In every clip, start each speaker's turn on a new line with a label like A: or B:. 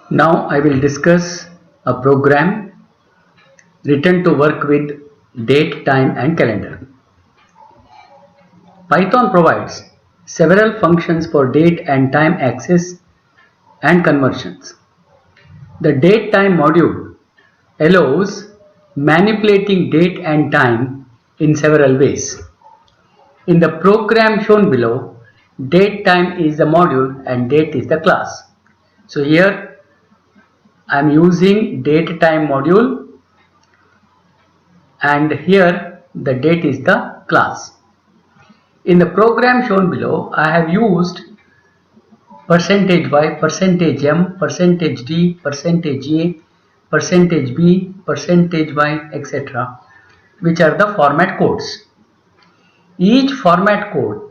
A: Now I will discuss a program written to work with date, time and calendar. Python provides several functions for date and time access and conversions. The date time module allows manipulating date and time in several ways. In the program shown below, date time is the module and date is the class. So here I am using date time module and here the date is the class. In the program shown below, I have used %y, %m, %d, %a, %b, %y, etc., which are the format codes. Each format code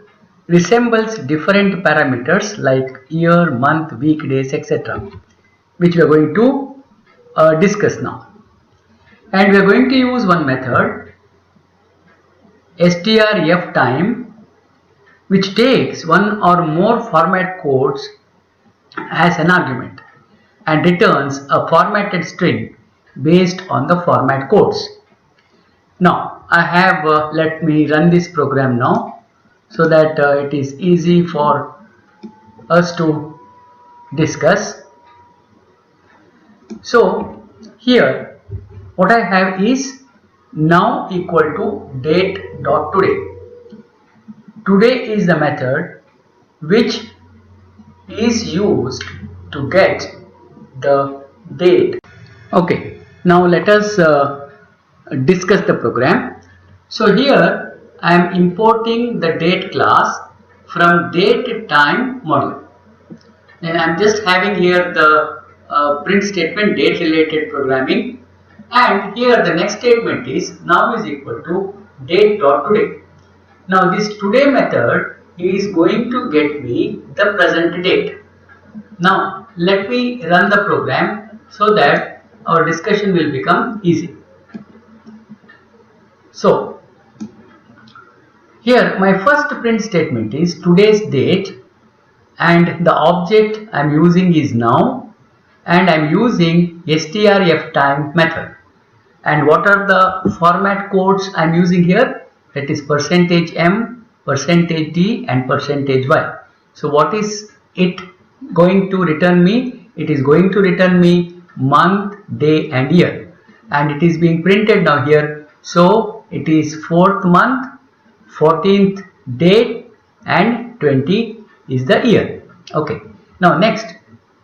A: resembles different parameters like year, month, week, days, etc., which we are going to discuss now. And we are going to use one method, strftime, which takes one or more format codes as an argument and returns a formatted string based on the format codes. Now I have let me run this program now so that it is easy for us to discuss. So here what I have is now equal to date dot today. Today is the method which is used to get the date. Okay, now let us discuss the program. So here I am importing the date class from date time module. Then I am just having here the print statement date related programming, and here the next statement is now is equal to date dot today. Now this today method is going to get me the present date. Now let me run the program so that our discussion will become easy. So here my first print statement is today's date and the object I am using is now, and I am using strftime method. And what are the format codes I am using here? That is %m, %d and %y. So what is it going to return me? It is going to return me month, day and year, and it is being printed now here. So it is 4th month, 14th day and 20 is the year. Okay, now next,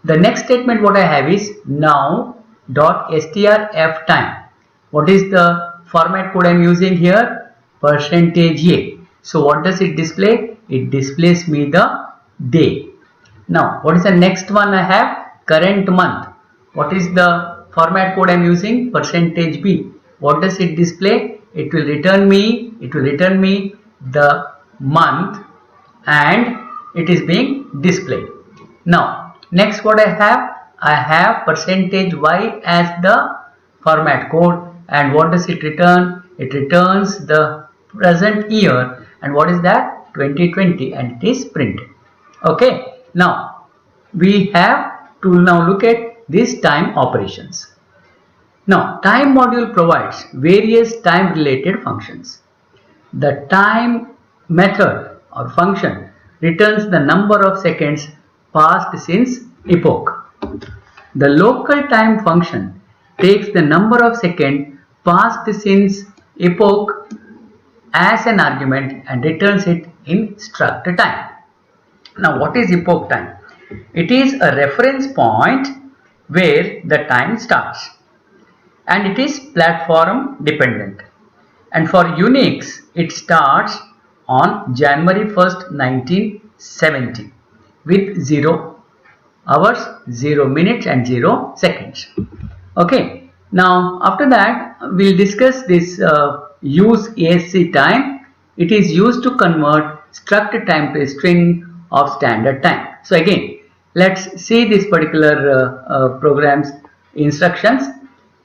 A: the next statement what I have is now dot strftime. What is the format code I am using here? %a. So what does it display? It displays me the day. Now what is the next one I have? Current month. What is the format code I am using? %b. What does it display? It will return me the month and it is being displayed. Now next what I have %y as the format code, and what does it return? It returns the present year, and what is that? 2020, and it is printed. Okay, now we have to now look at these time operations. Now time module provides various time related functions. The time method or function returns the number of seconds passed since epoch. The local time function takes the number of seconds passed since epoch as an argument and returns it in struct time. Now what is epoch time? It is a reference point where the time starts, and it is platform dependent. And for Unix, it starts on January 1st, 1970 with 0 hours, 0 minutes and 0 seconds. Okay, now after that we'll discuss this use ASC time. It is used to convert struct time to a string of standard time. So again, let's see this particular program's instructions.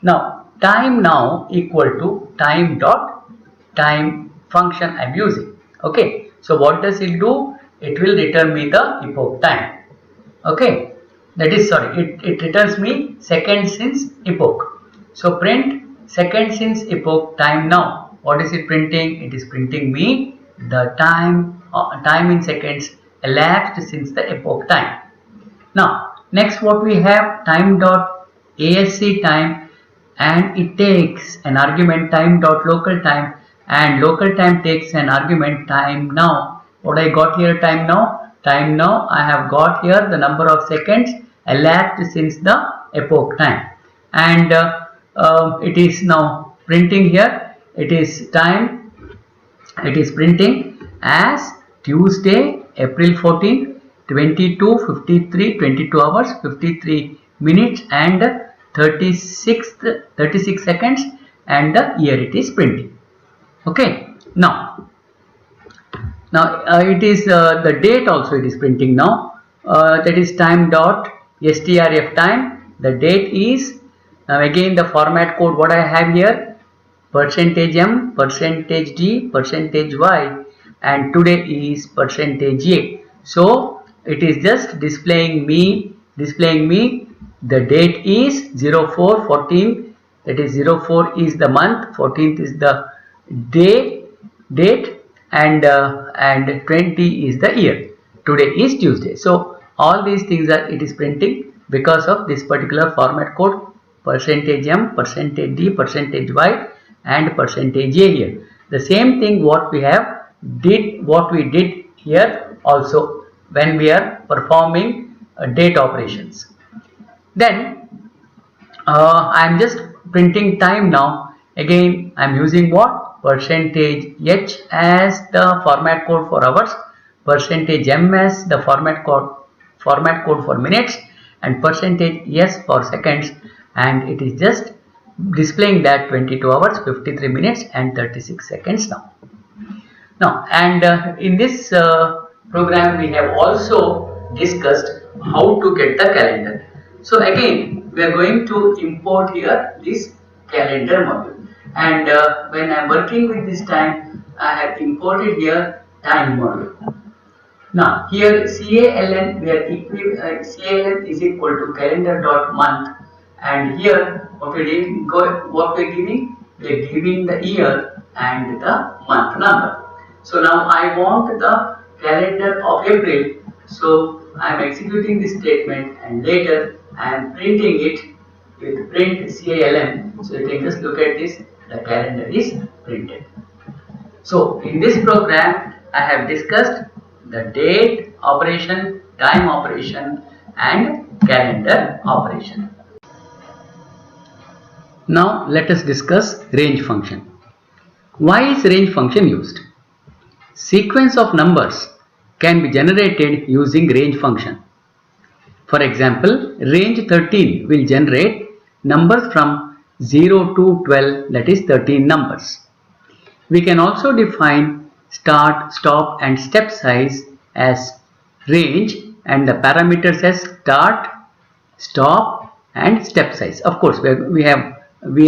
A: Now time now equal to time dot time function I am using. Okay, so what does it do? It will return me the epoch time. Okay, that is, sorry, it returns me second since epoch. So print second since epoch time now. What is it printing? It is printing me the time in seconds elapsed since the epoch time. Now next what we have, time dot ASC time, and it takes an argument time dot local time, and local time takes an argument time now. What I got here, time now? Time now I have got here the number of seconds elapsed since the epoch time, and it is now printing here. It is time, it is printing as Tuesday, April 14, 22:53, 22 hours, 53 minutes and 36 seconds, and the year it is printing. Okay, now it is the date also it is printing now. That is time dot strf time. The date is, now again the format code what I have here, %m, %d, %y, and today is %a. So it is just displaying me the date is 04/14, that is 04 is the month, 14th is the date, and 20 is the year. Today is Tuesday. So all these things are it is printing because of this particular format code, %m, %d, %y, and %a here. The same thing what we did here also when we are performing date operations. Then I am just printing time now. Again I am using what? %h as the format code for hours, %m as the format code for minutes, and %s for seconds, and it is just displaying that 22 hours, 53 minutes and 36 seconds now. And in this program we have also discussed how to get the calendar. So again we are going to import here this calendar module, and when I am working with this time, I have imported here time module. Now here CALN, CALN is equal to calendar.month, and here what we are giving the year and the month number. So now I want the calendar of April, so I am executing this statement, and later I am printing it with print CALN. So you can just look at this, the calendar is printed. So in this program I have discussed the date operation, time operation, and calendar operation. Now let us discuss range function. Why is range function used? Sequence of numbers can be generated using range function. For example, range 13 will generate numbers from 0 to 12, that is 13 numbers. We can also define start, stop, and step size as range, and the parameters as start, stop, and step size. Of course, we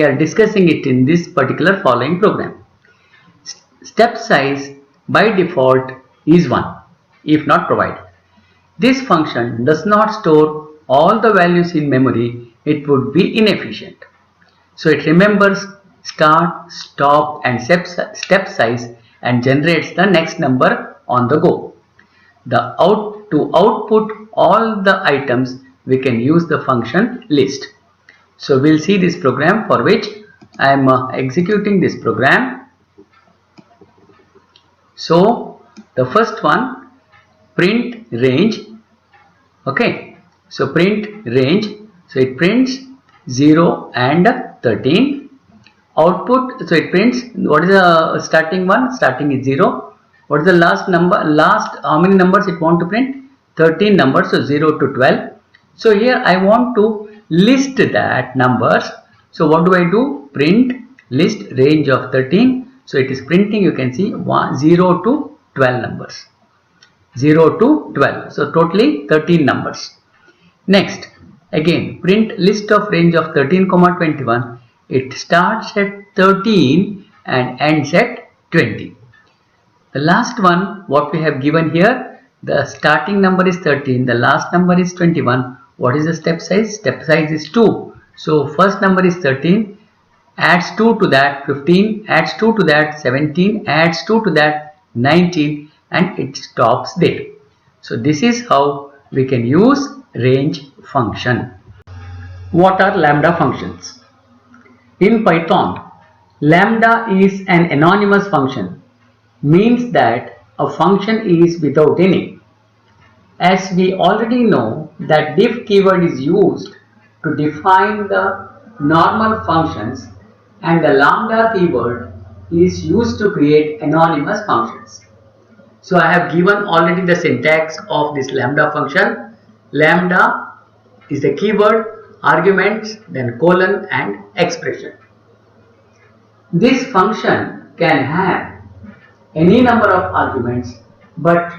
A: are discussing it in this particular following program. Step size by default is 1 if not provided. This function does not store all the values in memory, it would be inefficient. So it remembers start, stop, and step size and generates the next number on the go. To output all the items, we can use the function list. So we'll see this program for which I am executing this program. So the first one, print range. Okay, so print range, so it prints 0 and 13. Output, so it prints, what is the starting one? Starting is 0. What is the last number? How many numbers it want to print? 13 numbers, so 0 to 12. So here I want to list that numbers. So what do? Print list range of 13. So it is printing, you can see 0 to 12 numbers. 0 to 12. So totally 13 numbers. Next, again print list of range of 13, 21. It starts at 13 and ends at 20. The last one, what we have given here, the starting number is 13, the last number is 21. What is the step size? Step size is 2. So first number is 13, adds 2 to that 15, adds 2 to that 17, adds 2 to that 19, and it stops there. So this is how we can use range function. What are lambda functions? In Python, lambda is an anonymous function, means that a function is without any. As we already know that diff keyword is used to define the normal functions and the lambda keyword is used to create anonymous functions. So I have given already the syntax of this lambda function. Lambda is the keyword, arguments, then colon and expression. This function can have any number of arguments but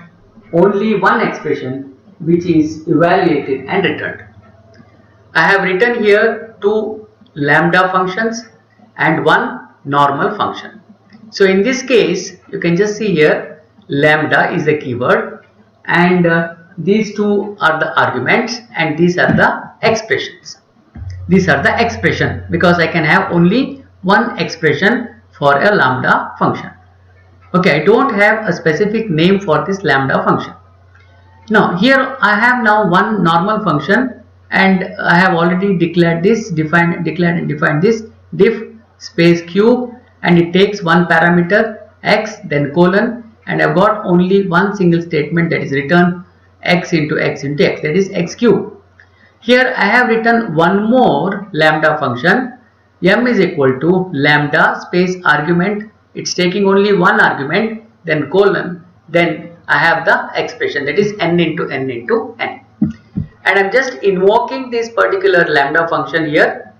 A: only one expression which is evaluated and returned. I have written here two lambda functions and one normal function. So in this case you can just see here lambda is the keyword and these two are the arguments and these are the expressions. These are the expression because I can have only one expression for a lambda function. Okay, I don't have a specific name for this lambda function. Now here I have now one normal function and I have already declared this, defined this diff space cube, and it takes one parameter x then colon, and I've got only one single statement, that is return x into x into x, that is x cube. Here I have written one more lambda function, m is equal to lambda space argument, it's taking only one argument, then colon, then I have the expression, that is n into n into n. And I'm just invoking this particular lambda function here,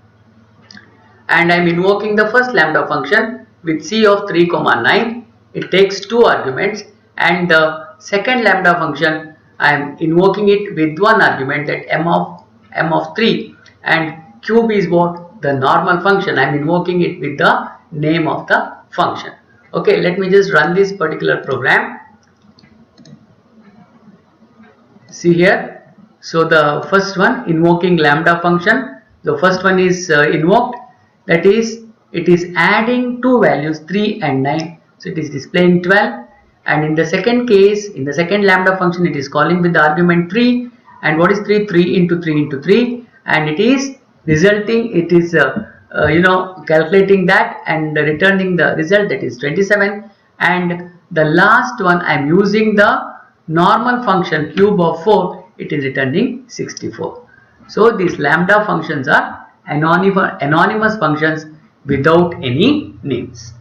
A: and I'm invoking the first lambda function with c of 3, 9. It takes two arguments, and the second lambda function I am invoking it with one argument, that m of 3, and cube is what? The normal function. I am invoking it with the name of the function. Okay, let me just run this particular program. See here, so the first one, invoking lambda function, the first one is invoked, that is it is adding two values 3 and 9, so it is displaying 12. And in the second case, in the second lambda function, it is calling with the argument 3, and what is 3? 3 into 3 into 3, and it is resulting, it is calculating that and returning the result, that is 27. And the last one I am using the normal function cube of 4, it is returning 64. So these lambda functions are anonymous functions without any names.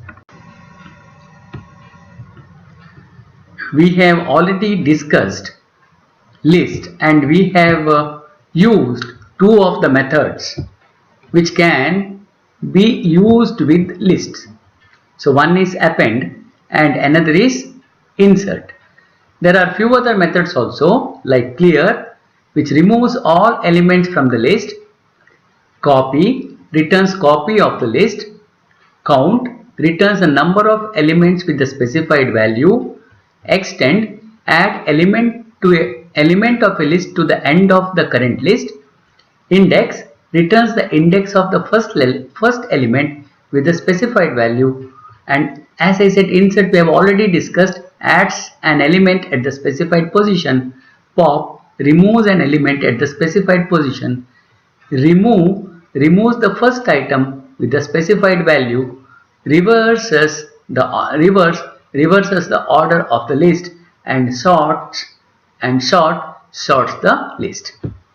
A: We have already discussed list, and we have used two of the methods which can be used with lists. So one is append and another is insert. There are few other methods also, like clear, which removes all elements from the list, copy, returns copy of the list, count, returns the number of elements with the specified value, extend, add element of a list to the end of the current list, index, returns the index of the first element with the specified value, and as I said, insert we have already discussed, adds an element at the specified position, pop, removes an element at the specified position, removes the first item with the specified value, reverses the order of the list, and sorts the list.